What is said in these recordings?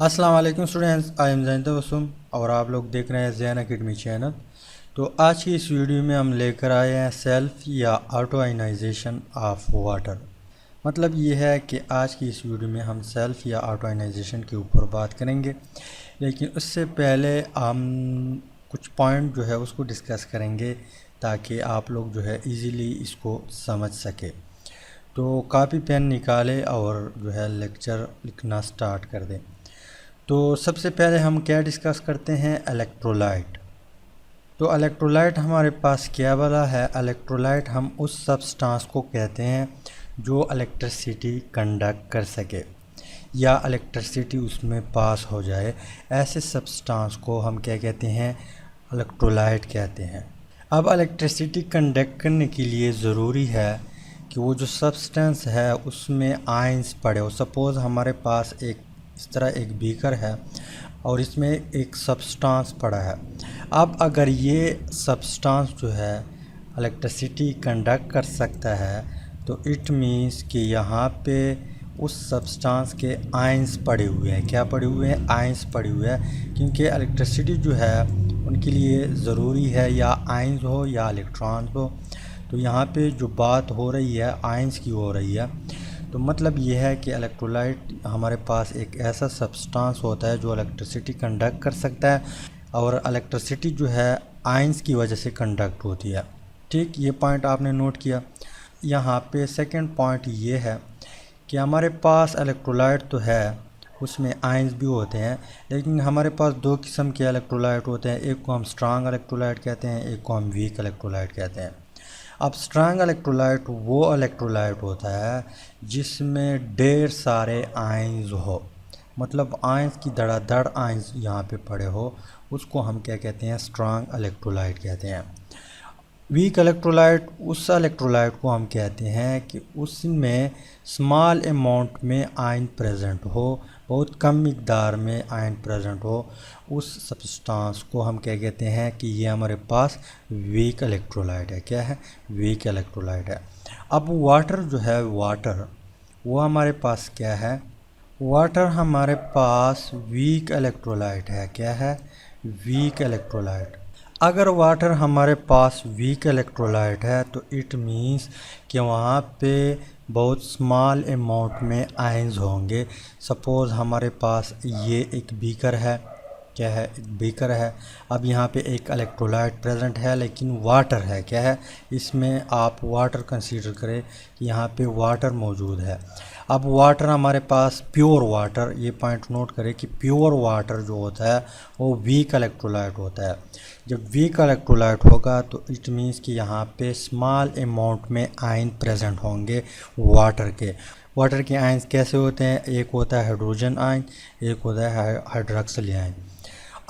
अस्सलाम वालेकुम students, I am Jain Tabassum और आप लोग देख रहे हैं जैन अकेडमी चैनल। तो आज की इस वीडियो में हम लेकर आए हैं सेल्फ या ऑटो आयनाइजेशन ऑफ वाटर। मतलब ये है कि आज की इस वीडियो में हम सेल्फ या ऑटो आयनाइजेशन के ऊपर बात करेंगे, लेकिन उससे पहले हम कुछ पॉइंट जो है उसको डिस्कस करेंगे ताकि आप लोग जो है इजीली इसको समझ सके। तो कॉपी पेन निकालें और जो है लेक्चर लिखना स्टार्ट कर दें। तो सबसे पहले हम क्या डिस्कस करते हैं, इलेक्ट्रोलाइट। तो इलेक्ट्रोलाइट हमारे पास क्या वाला है? इलेक्ट्रोलाइट हम उस सब्सटेंस को कहते हैं जो इलेक्ट्रिसिटी कंडक्ट कर सके या इलेक्ट्रिसिटी उसमें पास हो जाए। ऐसे सब्सटेंस को हम क्या कहते हैं? इलेक्ट्रोलाइट कहते हैं। अब इलेक्ट्रिसिटी कंडक्ट करने के लिए ज़रूरी है कि वो जो सब्सटेंस है उसमें आयंस पड़े हो। सपोज़ हमारे पास इस तरह एक बीकर है और इसमें एक सब्सटेंस पड़ा है। अब अगर ये सब्सटेंस जो है इलेक्ट्रिसिटी कंडक्ट कर सकता है तो इट मीन्स कि यहाँ पे उस सब्सटेंस के आयंस पड़े हुए हैं। क्या पड़े हुए हैं? आयंस पड़े हुए हैं, क्योंकि इलेक्ट्रिसिटी जो है उनके लिए ज़रूरी है या आयंस हो या इलेक्ट्रॉन हो। तो यहाँ पे जो बात हो रही है आयंस की हो रही है। तो मतलब ये है कि इलेक्ट्रोलाइट हमारे पास एक ऐसा सब्सटेंस होता है जो इलेक्ट्रिसिटी कंडक्ट कर सकता है और इलेक्ट्रिसिटी जो है आयंस की वजह से कंडक्ट होती है। ठीक, ये पॉइंट आपने नोट किया। यहाँ पे सेकंड पॉइंट ये है कि हमारे पास इलेक्ट्रोलाइट तो है, उसमें आयंस भी होते हैं, लेकिन हमारे पास दो किस्म के इलेक्ट्रोलाइट होते हैं। एक को हम स्ट्रांग इलेक्ट्रोलाइट कहते हैं, एक को हम वीक इलेक्ट्रोलाइट कहते हैं। अब स्ट्रांग इलेक्ट्रोलाइट वो इलेक्ट्रोलाइट होता है जिसमें ढेर सारे आयंस हो, मतलब आयंस की धड़ाधड़ आयंस यहाँ पे पड़े हो, उसको हम क्या कहते हैं? स्ट्रांग इलेक्ट्रोलाइट कहते हैं। वीक इलेक्ट्रोलाइट उस इलेक्ट्रोलाइट को हम कहते हैं कि उसमें स्मॉल अमाउंट में आयन प्रेजेंट हो, बहुत कम मिकदार में आयन प्रेजेंट हो। उस सब्सटेंस को हम क्या कहते हैं कि ये हमारे पास वीक इलेक्ट्रोलाइट है। क्या है? वीक इलेक्ट्रोलाइट है। अब वाटर जो है, वाटर वो हमारे पास क्या है? वाटर हमारे पास वीक इलेक्ट्रोलाइट है। क्या है? Weak electrolyte. अगर वाटर हमारे पास वीक इलेक्ट्रोलाइट है तो इट मीन्स कि वहाँ पे बहुत स्मॉल अमाउंट में आयंस होंगे। सपोज़ हमारे पास ये एक बीकर है। क्या है? एक बीकर है। अब यहाँ पे एक इलेक्ट्रोलाइट प्रेजेंट है लेकिन वाटर है। क्या है? इसमें आप वाटर कंसीडर करें कि यहाँ पे वाटर मौजूद है। अब वाटर हमारे पास प्योर वाटर, ये पॉइंट नोट करें कि प्योर वाटर जो होता है वो वीक इलेक्ट्रोलाइट होता है। जब वीक इलेक्ट्रोलाइट होगा तो इट मीन्स कि यहाँ पे स्मॉल अमाउंट में आयन प्रेजेंट होंगे वाटर के। वाटर के आयंस कैसे होते हैं? एक होता है हाइड्रोजन आयन, एक होता है हाइड्रोक्सिल आयन।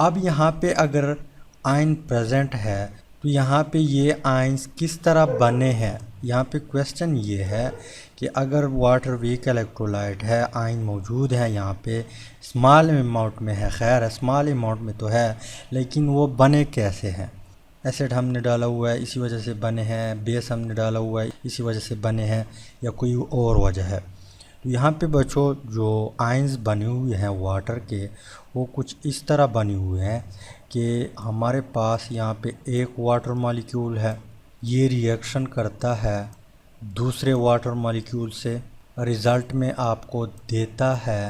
अब यहाँ पे अगर आयन प्रेजेंट है तो यहाँ पे ये आयंस किस तरह बने हैं? यहाँ पे क्वेश्चन ये है कि अगर वाटर वीक इलेक्ट्रोलाइट है, आयन मौजूद है यहाँ पे, स्मॉल अमाउंट में है, खैर स्मॉल अमाउंट में तो है, लेकिन वो बने कैसे हैं? एसिड हमने डाला हुआ है इसी वजह से बने हैं, बेस हमने डाला हुआ है इसी वजह से बने हैं, या कोई और वजह है? तो यहाँ पे बच्चों जो आयंस बने हुए हैं वाटर के वो कुछ इस तरह बने हुए हैं कि हमारे पास यहाँ पे एक वाटर मॉलिक्यूल है, ये रिएक्शन करता है दूसरे वाटर मॉलिक्यूल से, रिज़ल्ट में आपको देता है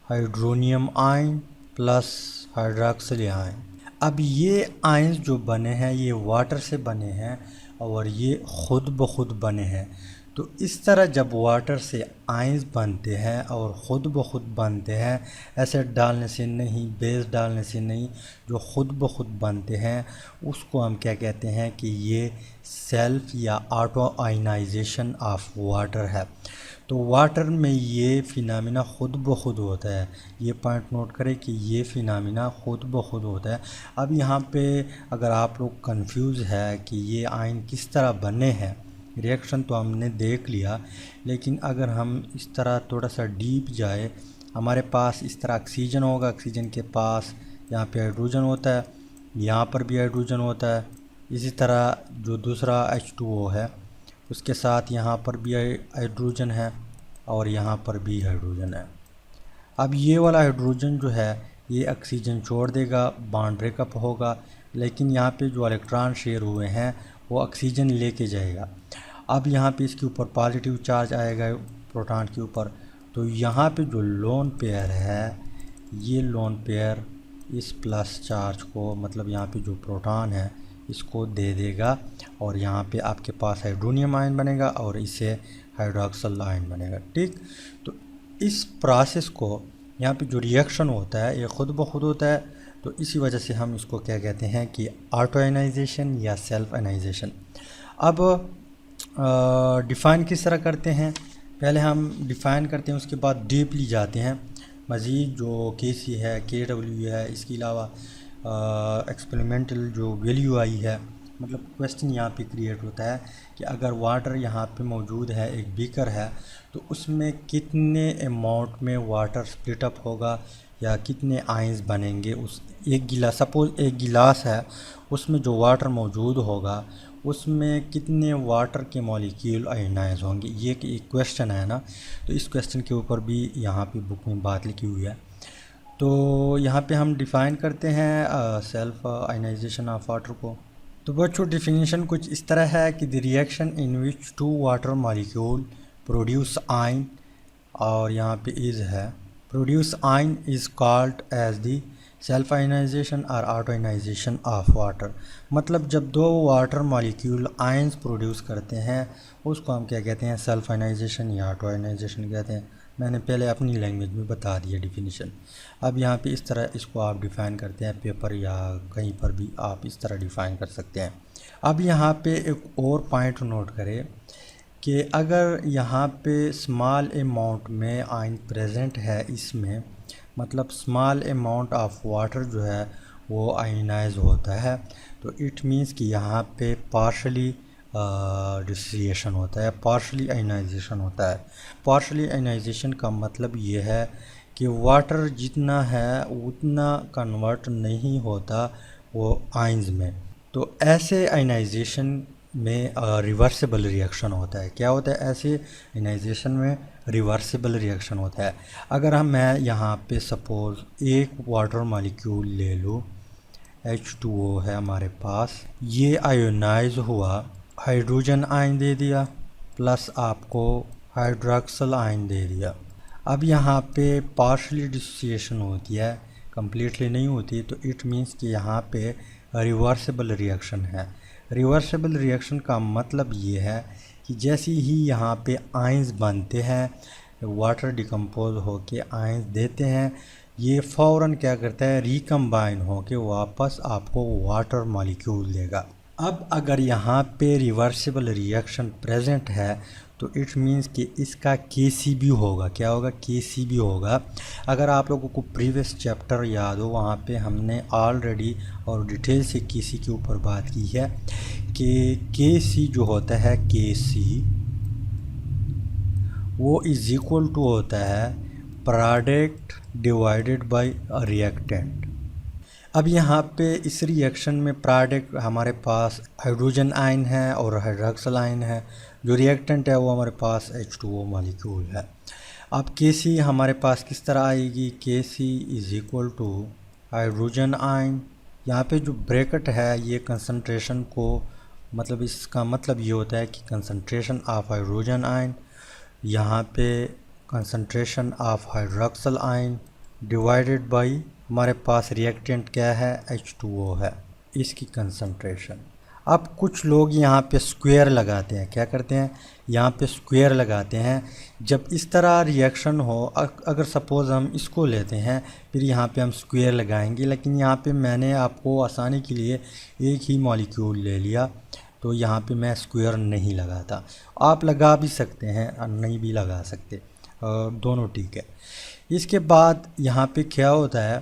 hydronium ion plus hydroxyl ion. अब ये आयंस जो बने हैं ये वाटर से बने हैं और ये ख़ुद ब खुद बने हैं। तो इस तरह जब वाटर से आयंस बनते हैं और ख़ुद ब खुद बनते हैं, एसिड डालने से नहीं, बेस डालने से नहीं, जो ख़ुद ब खुद बनते हैं उसको हम क्या कहते हैं कि ये सेल्फ या ऑटो आयनाइजेशन ऑफ वाटर है। तो वाटर में ये फिनोमेना ख़ुद ब खुद होता है। ये पॉइंट नोट करें कि ये फिनोमेना ख़ुद ब खुद होता है। अब यहाँ पे अगर आप लोग कंफ्यूज है कि ये आयन किस तरह बने हैं, रिएक्शन तो हमने देख लिया, लेकिन अगर हम इस तरह थोड़ा सा डीप जाए, हमारे पास इस तरह ऑक्सीजन होगा, ऑक्सीजन के पास यहाँ पे हाइड्रोजन होता है, यहाँ पर भी हाइड्रोजन होता है, इसी तरह जो दूसरा H2O है उसके साथ यहाँ पर भी हाइड्रोजन है और यहाँ पर भी हाइड्रोजन है। अब ये वाला हाइड्रोजन जो है ये ऑक्सीजन छोड़ देगा, बॉन्ड ब्रेकअप होगा, लेकिन यहाँ पे जो इलेक्ट्रॉन शेयर हुए हैं वो ऑक्सीजन लेके जाएगा। अब यहाँ पे इसके ऊपर पॉजिटिव चार्ज आएगा प्रोटॉन के ऊपर, तो यहाँ पे जो लोन पेयर है ये लोन पेयर इस प्लस चार्ज को, मतलब यहाँ पे जो प्रोटॉन है इसको दे देगा और यहाँ पे आपके पास हाइड्रोनियम आयन बनेगा और इससे हाइड्रोक्सिल आयन बनेगा। ठीक, तो इस प्रोसेस को यहाँ पे जो रिएक्शन होता है ये ख़ुद ब खुद होता है, तो इसी वजह से हम इसको क्या कहते हैं कि ऑटो आयनाइजेशन या सेल्फ आयनाइजेशन। अब डिफ़ाइन किस तरह करते हैं, पहले हम डिफ़ाइन करते हैं, उसके बाद डीपली जाते हैं। मज़ीद जो KC है, KW है, इसके अलावा एक्सपेरिमेंटल जो वैल्यू आई है, मतलब क्वेश्चन यहाँ पे क्रिएट होता है कि अगर वाटर यहाँ पे मौजूद है, एक बीकर है, तो उसमें कितने अमाउंट में वाटर स्प्लिट अप होगा या कितने आयंस बनेंगे। उस एक गिलास, सपोज़ एक गिलास है, उसमें जो वाटर मौजूद होगा उसमें कितने वाटर के मॉलिक्यूल आयनाइज होंगे। ये एक क्वेश्चन है ना, तो इस क्वेश्चन के ऊपर भी यहाँ पे बुक में बात लिखी हुई है। तो यहाँ पे हम डिफ़ाइन करते हैं सेल्फ आयनाइजेशन ऑफ वाटर को। तो बच्चों डिफिनीशन कुछ इस तरह है कि the reaction in which two water molecule produce ion, और यहाँ पे इज़ है produce ion is called as the self ionization और ऑटो आयनाइजेशन ऑफ वाटर। मतलब जब दो वाटर मॉलिक्यूल आयंस प्रोड्यूस करते हैं उसको हम क्या कहते हैं, सेल्फ आयनाइजेशन या ऑटो आयनाइजेशन कहते हैं। मैंने पहले अपनी लैंग्वेज में बता दिया डिफिनीशन। अब यहाँ पे इस तरह इसको आप डिफ़ाइन करते हैं, पेपर या कहीं पर भी आप इस तरह डिफ़ाइन कर सकते हैं। अब यहाँ पे एक और पॉइंट नोट करें कि अगर यहाँ पे स्मॉल अमाउंट में आयन प्रेजेंट है इसमें, मतलब स्मॉल अमाउंट ऑफ वाटर जो है वो आयनाइज होता है, तो इट मीन्स कि यहाँ पे पार्शली डिसोसिएशन होता है, पार्शली आयनाइजेशन होता है। पार्शली आयनाइजेशन का मतलब ये है कि वाटर जितना है उतना कन्वर्ट नहीं होता वो आयंस में। तो ऐसे आयनाइजेशन में रिवर्सिबल रिएक्शन होता है। क्या होता है ऐसे आयनाइजेशन में? रिवर्सिबल रिएक्शन होता है। अगर मैं यहाँ पे सपोज़ एक वाटर मॉलिक्यूल ले लूँ, H2O है हमारे पास, ये आयोनाइज हुआ, हाइड्रोजन आयन दे दिया प्लस आपको हाइड्रोक्सिल आयन दे दिया। अब यहाँ पे पार्शली डिसोसिएशन होती है, कम्प्लीटली नहीं होती, तो इट मीन्स कि यहाँ पे रिवर्सिबल रिएक्शन है। रिवर्सिबल रिएक्शन का मतलब ये है कि जैसे ही यहाँ पे आयंस बनते हैं, वाटर डिकम्पोज होके आयंस देते हैं, ये फ़ौरन क्या करता है, रिकम्बाइन होके वापस आपको वाटर मॉलिक्यूल देगा। अब अगर यहाँ पे रिवर्सिबल रिएक्शन प्रेजेंट है तो इट मीन्स कि इसका KC भी होगा। क्या होगा? KC भी होगा। अगर आप लोगों को प्रीवियस चैप्टर याद हो, वहाँ पे हमने ऑलरेडी और डिटेल से KC के ऊपर बात की है कि KC जो होता है, KC वो इज़ इक्वल टू होता है प्रोडक्ट डिवाइडेड बाय रिएक्टेंट। अब यहाँ पे इस रिएक्शन में प्रोडक्ट हमारे पास हाइड्रोजन आयन है और हाइड्रोक्सिल आयन है, जो रिएक्टेंट है वो हमारे पास H2O मॉलिक्यूल है। अब KC हमारे पास किस तरह आएगी? KC is equal to hydrogen ion. यहाँ पे जो ब्रैकेट है ये कंसंट्रेशन को, मतलब इसका मतलब ये होता है कि कंसंट्रेशन ऑफ हाइड्रोजन आयन, यहाँ पे concentration of hydroxyl ion divided by हमारे पास रिएक्टेंट क्या है, H2O है, इसकी कंसंट्रेशन। अब कुछ लोग यहाँ पे स्क्वायर लगाते हैं। क्या करते हैं? यहाँ पे स्क्वायर लगाते हैं। जब इस तरह रिएक्शन हो, अगर सपोज़ हम इसको लेते हैं, फिर यहाँ पे हम स्क्वायर लगाएंगे, लेकिन यहाँ पे मैंने आपको आसानी के लिए एक ही मॉलिक्यूल ले लिया, तो यहाँ पे मैं स्क्वायर नहीं लगाता। आप लगा भी सकते हैं और नहीं भी लगा सकते, दोनों ठीक है। इसके बाद यहाँ पे क्या होता है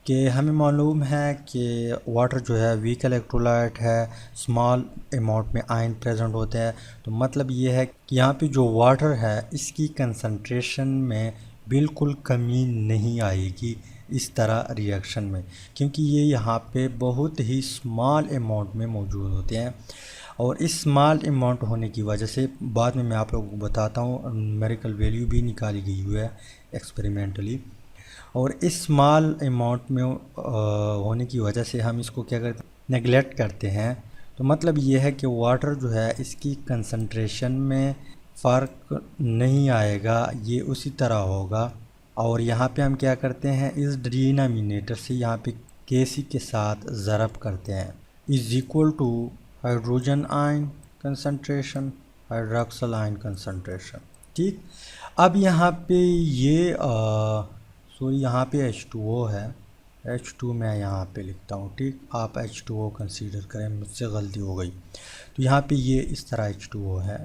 कि हमें मालूम है कि वाटर जो है वीक इलेक्ट्रोलाइट है, स्मॉल अमाउंट में आयन प्रेजेंट होते हैं, तो मतलब ये है कि यहाँ पे जो वाटर है इसकी कंसंट्रेशन में बिल्कुल कमी नहीं आएगी इस तरह रिएक्शन में, क्योंकि ये यहाँ पे बहुत ही स्मॉल अमाउंट में मौजूद होते हैं। और इस स्मॉल अमाउंट होने की वजह से बाद में मैं आप लोगों को बताता हूँ, न्यूमेरिकल वैल्यू भी निकाली गई हुई है एक्सपेरिमेंटली। और इस स्मॉल अमाउंट में होने की वजह से हम इसको क्या करते हैं, नेगलेक्ट करते हैं। तो मतलब ये है कि वाटर जो है इसकी कंसंट्रेशन में फ़र्क नहीं आएगा, ये उसी तरह होगा। और यहाँ पे हम क्या करते हैं, इस डिनोमिनेटर से यहाँ पे Kc के साथ ज़रब करते हैं, is equal to hydrogen ion concentration, hydroxyl ion concentration. ठीक, अब यहाँ पे ये सॉरी यहाँ पे H2O है, H2 मैं यहाँ पे लिखता हूँ। ठीक, आप H2O कंसीडर करें, मुझसे गलती हो गई। तो यहाँ पे ये इस तरह H2O है।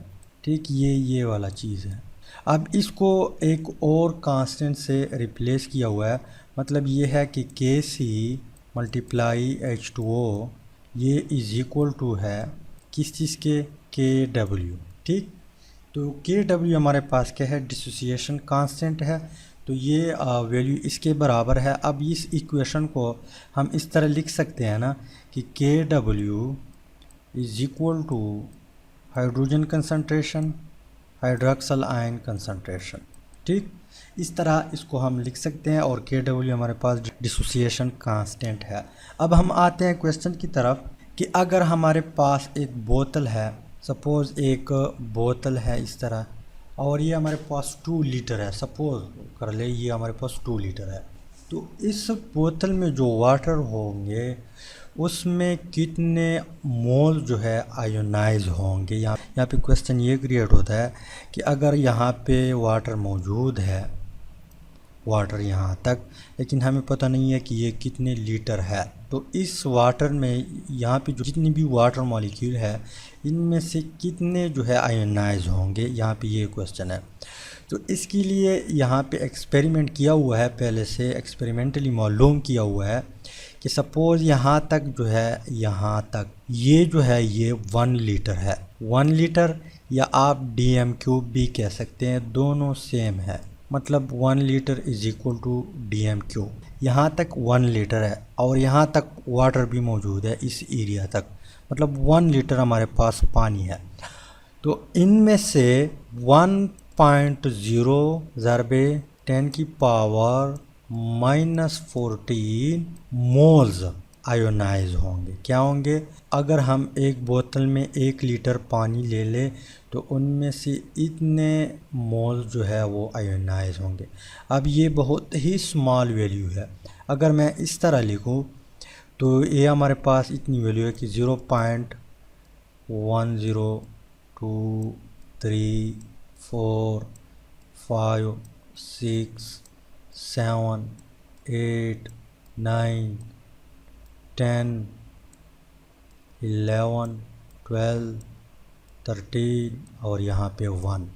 ठीक, ये वाला चीज़ है। अब इसको एक और कांस्टेंट से रिप्लेस किया हुआ है, मतलब ये है कि Kc मल्टीप्लाई H2O ये इज़ इक्वल टू है किस चीज़ के, Kw। ठीक, तो Kw हमारे पास क्या है, डिसोसिएशन कांस्टेंट है। तो ये वैल्यू इसके बराबर है। अब इस इक्वेशन को हम इस तरह लिख सकते हैं ना कि Kw is equal to hydrogen concentration, hydroxyl ion concentration. ठीक, इस तरह इसको हम लिख सकते हैं और Kw हमारे पास डिसोसिएशन कांस्टेंट है। अब हम आते हैं क्वेश्चन की तरफ कि अगर हमारे पास एक बोतल है, सपोज़ एक बोतल है इस तरह, और ये हमारे पास 2 लीटर है, सपोज़ कर ले ये हमारे पास 2 लीटर है। तो इस बोतल में जो वाटर होंगे उसमें कितने मोल जो है आयोनाइज होंगे। यहाँ पे क्वेश्चन ये क्रिएट होता है कि अगर यहाँ पे वाटर मौजूद है, वाटर यहाँ तक, लेकिन हमें पता नहीं है कि ये कितने लीटर है, तो इस वाटर में यहाँ पे जो जितनी भी वाटर मॉलिक्यूल है इनमें से कितने जो है आयोनाइज होंगे, यहाँ पे ये क्वेश्चन है। तो इसके लिए यहाँ पे एक्सपेरिमेंट किया हुआ है, पहले से एक्सपेरिमेंटली मालूम किया हुआ है कि सपोज़ यहाँ तक जो है, यहाँ तक ये जो है ये 1 लीटर है, 1 लीटर, या आप dm³ भी कह सकते हैं, दोनों सेम है। मतलब 1 litre is equal to dm³। यहाँ तक 1 लीटर है और यहाँ तक वाटर भी मौजूद है इस एरिया तक, मतलब 1 लीटर हमारे पास पानी है। तो इनमें से 1.0 ज़रबे 10 की पावर -14 मोल्स आयोनाइज होंगे। क्या होंगे, अगर हम एक बोतल में 1 लीटर पानी ले लें तो उनमें से इतने मोल जो है वो आयोनाइज होंगे। अब ये बहुत ही स्मॉल वैल्यू है, अगर मैं इस तरह लिखूँ तो ये हमारे पास इतनी वैल्यू है कि 0.10234 5 6 7 8 9 10 11 12 13 और यहाँ पे 1,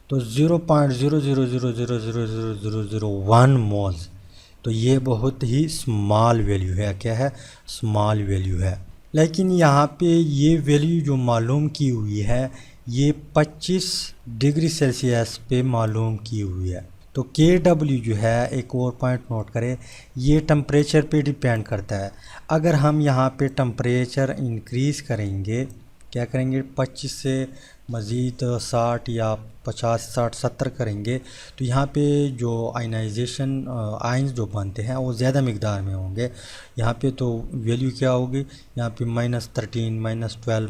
तो 0.000000001 मोल्स। तो ये बहुत ही स्मॉल वैल्यू है। क्या है, स्मॉल वैल्यू है। लेकिन यहाँ पे ये वैल्यू जो मालूम की हुई है ये 25 डिग्री सेल्सियस पे मालूम की हुई है। तो Kw जो है, एक और पॉइंट नोट करें, ये टेम्परेचर पे डिपेंड करता है। अगर हम यहाँ पे टेम्परेचर इंक्रीज़ करेंगे, क्या करेंगे, 25 से मज़ीद 60 या 50 60 70 करेंगे, तो यहाँ पे जो आयनाइजेशन आयंस जो बनते हैं वो ज़्यादा मकदार में होंगे। यहाँ पे तो वैल्यू क्या होगी, यहाँ पे -13 -12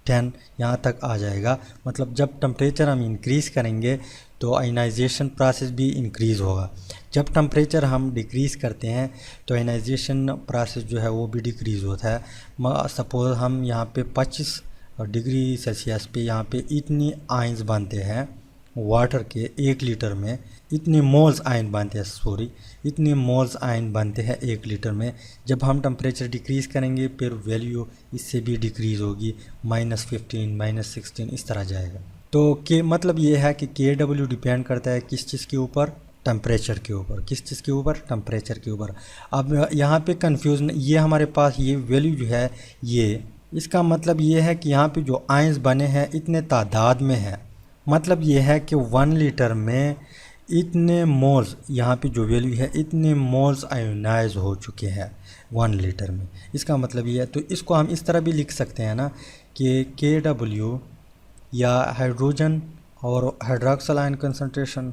-10 यहाँ तक आ जाएगा। मतलब जब टेम्परेचर हम इंक्रीज़ करेंगे तो आयनाइजेशन प्रोसेस भी इंक्रीज़ होगा। जब टेम्परेचर हम डिक्रीज़ करते हैं तो आयनाइजेशन प्रोसेस जो है वो भी डिक्रीज़ होता है। सपोज़ हम यहाँ पे 25 डिग्री सेल्सियस पे यहाँ पे इतनी आयंस बनते हैं वाटर के, 1 लीटर में इतने मोल्स आयन बनते हैं, इतने मोल्स आयन बनते हैं 1 लीटर में। जब हम टेम्परेचर डिक्रीज़ करेंगे फिर वैल्यू इससे भी डिक्रीज़ होगी, -15 -16 इस तरह जाएगा। तो के मतलब ये है कि Kw डिपेंड करता है किस चीज़ के ऊपर, टेम्परेचर के ऊपर। किस चीज़ के ऊपर, टेम्परेचर के ऊपर। अब यहाँ पे कंफ्यूजन, ये हमारे पास ये वैल्यू जो है ये, इसका मतलब ये है कि यहाँ पे जो आयंस बने हैं इतने तादाद में है। मतलब ये है कि 1 लीटर में इतने मोल्स, यहाँ पे जो वैल्यू है इतने मोल्स आयोनाइज हो चुके हैं 1 लीटर में। इसका मतलब ये है। तो इसको हम इस तरह भी लिख सकते हैं ना कि Kw या हाइड्रोजन और हाइड्रोक्सिल आयन कंसंट्रेशन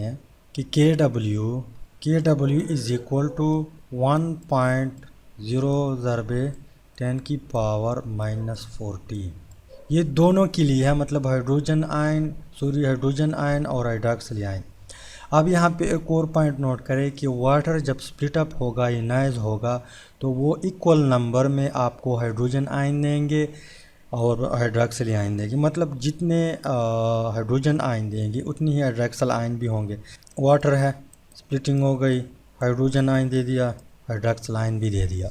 हैं कि के डब्ल्यू इज़ इक्वल टू 1.0 ज़रबे 10 की पावर -14। ये दोनों के लिए है, मतलब हाइड्रोजन आयन और हाइड्रोक्सिल आयन। अब यहाँ पे एक और पॉइंट नोट करें कि वाटर जब स्प्लिट अप होगा, आयनाइज होगा, तो वो इक्वल नंबर में आपको हाइड्रोजन आयन देंगे और हाइड्रोक्सिल आयन देंगे। मतलब जितने हाइड्रोजन आयन देंगे उतनी ही हाइड्रोक्सिल आयन भी होंगे। वाटर है, स्प्लिटिंग हो गई, हाइड्रोजन आयन दे दिया, हाइड्रोक्सिल आयन भी दे दिया।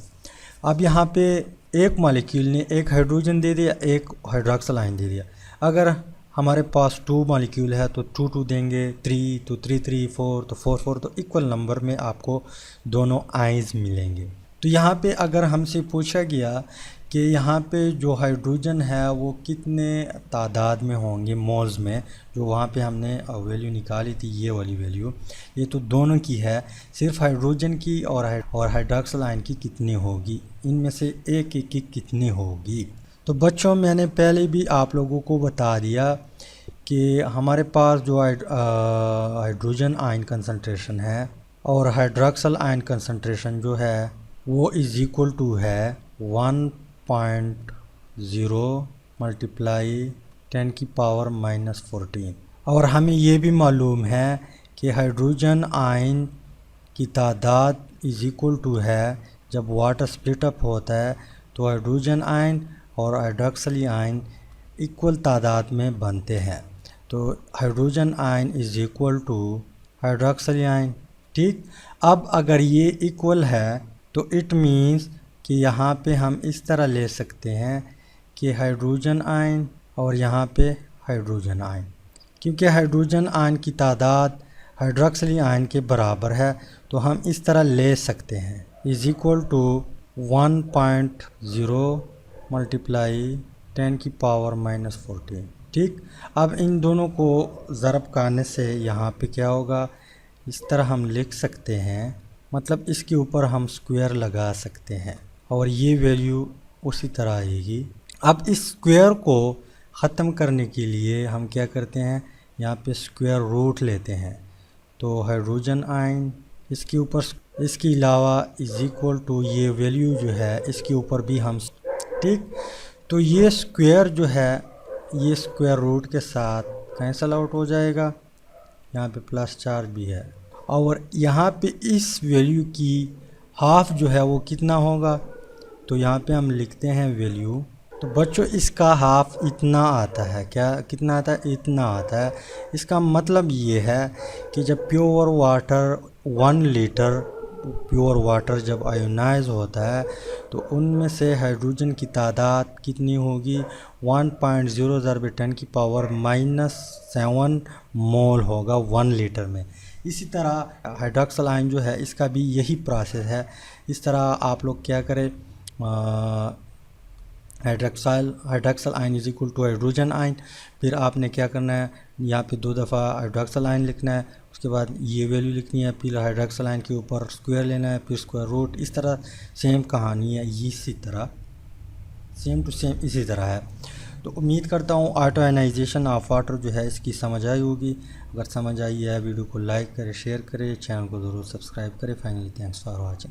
अब यहाँ पे एक मॉलिक्यूल ने एक हाइड्रोजन दे दिया, एक हाइड्रोक्सिल आयन दे दिया। अगर हमारे पास 2 मॉलिक्यूल है तो 2 देंगे, 3 तो 3 4 तो 4 तो इक्वल नंबर में आपको दोनों आयंस मिलेंगे। तो यहाँ पे अगर हमसे पूछा गया कि यहाँ पे जो हाइड्रोजन है वो कितने तादाद में होंगे मोल्स में, जो वहाँ पे हमने वैल्यू निकाली थी, ये वाली वैल्यू, ये तो दोनों की है। सिर्फ हाइड्रोजन की और हाइड्रोक्सिल आयन की कितनी होगी, इनमें से एक की कितनी होगी। तो बच्चों, मैंने पहले भी आप लोगों को बता दिया कि हमारे पास जो हाइड्रोजन आयन कंसंट्रेशन है और हाइड्रोक्सिल आयन कंसंट्रेशन जो है वो इज़ इक्वल टू है 1.0 मल्टीप्लाई 10 की पावर -14। और हमें ये भी मालूम है कि हाइड्रोजन आयन की तादाद इज़ इक्वल टू है, जब वाटर स्प्लिट अप होता है तो हाइड्रोजन आयन और हाइड्रोक्सिल आयन इक्वल तादाद में बनते हैं। तो hydrogen ion is equal to hydroxyl ion. ठीक, अब अगर ये इक्वल है तो इट मीन्स कि यहाँ पे हम इस तरह ले सकते हैं कि हाइड्रोजन आयन और यहाँ पे हाइड्रोजन आयन, क्योंकि हाइड्रोजन आयन की तादाद हाइड्रोक्सिल आयन के बराबर है, तो हम इस तरह ले सकते हैं इज़ इक्वल टू 1.0 मल्टीप्लाई 10 की पावर -14। ठीक, अब इन दोनों को ज़रब करने से यहाँ पे क्या होगा, इस तरह हम लिख सकते हैं, मतलब इसके ऊपर हम स्क्वायर लगा सकते हैं और ये वैल्यू उसी तरह आएगी। अब इस स्क्वायर को ख़त्म करने के लिए हम क्या करते हैं, यहाँ पे स्क्वायर रूट लेते हैं। तो हाइड्रोजन आयन इसके ऊपर, इसके अलावा इज़ इक्वल टू ये वैल्यू जो है इसके ऊपर भी हम, ठीक, तो ये स्क्वायर जो है ये स्क्वायर रूट के साथ कैंसल आउट हो जाएगा, यहाँ पे प्लस चार्ज भी है, और यहाँ पे इस वैल्यू की हाफ जो है वो कितना होगा, तो यहाँ पे हम लिखते हैं वैल्यू। तो बच्चों, इसका हाफ इतना आता है, क्या कितना आता है, इतना आता है। इसका मतलब ये है कि जब pure water 1 litre pure water जब आयोनाइज होता है तो उनमें से हाइड्रोजन की तादाद कितनी होगी, 1.0 ज़रबे 10 की पावर -7 मोल होगा 1 लीटर में। इसी तरह हाइड्रोक्सिल आयन जो है इसका भी यही प्रोसेस है। इस तरह आप लोग क्या करें, hydroxyl ion is equal to hydrogen ion, फिर आपने क्या करना है, यहाँ पे 2 दफ़ा हाइड्रोक्सिल आयन लिखना है, उसके बाद ये वैल्यू लिखनी है, फिर हाइड्रोक्सिल आयन के ऊपर स्क्वायर लेना है, फिर स्क्वायर रूट। इस तरह सेम कहानी है, इसी तरह सेम टू सेम इसी तरह है। तो उम्मीद करता हूँ ऑटो आयनाइजेशन ऑफ वाटर जो है इसकी समझ आई होगी। अगर समझ आई है वीडियो को लाइक करें, शेयर करें, चैनल को ज़रूर सब्सक्राइब करें। Finally thanks for watching.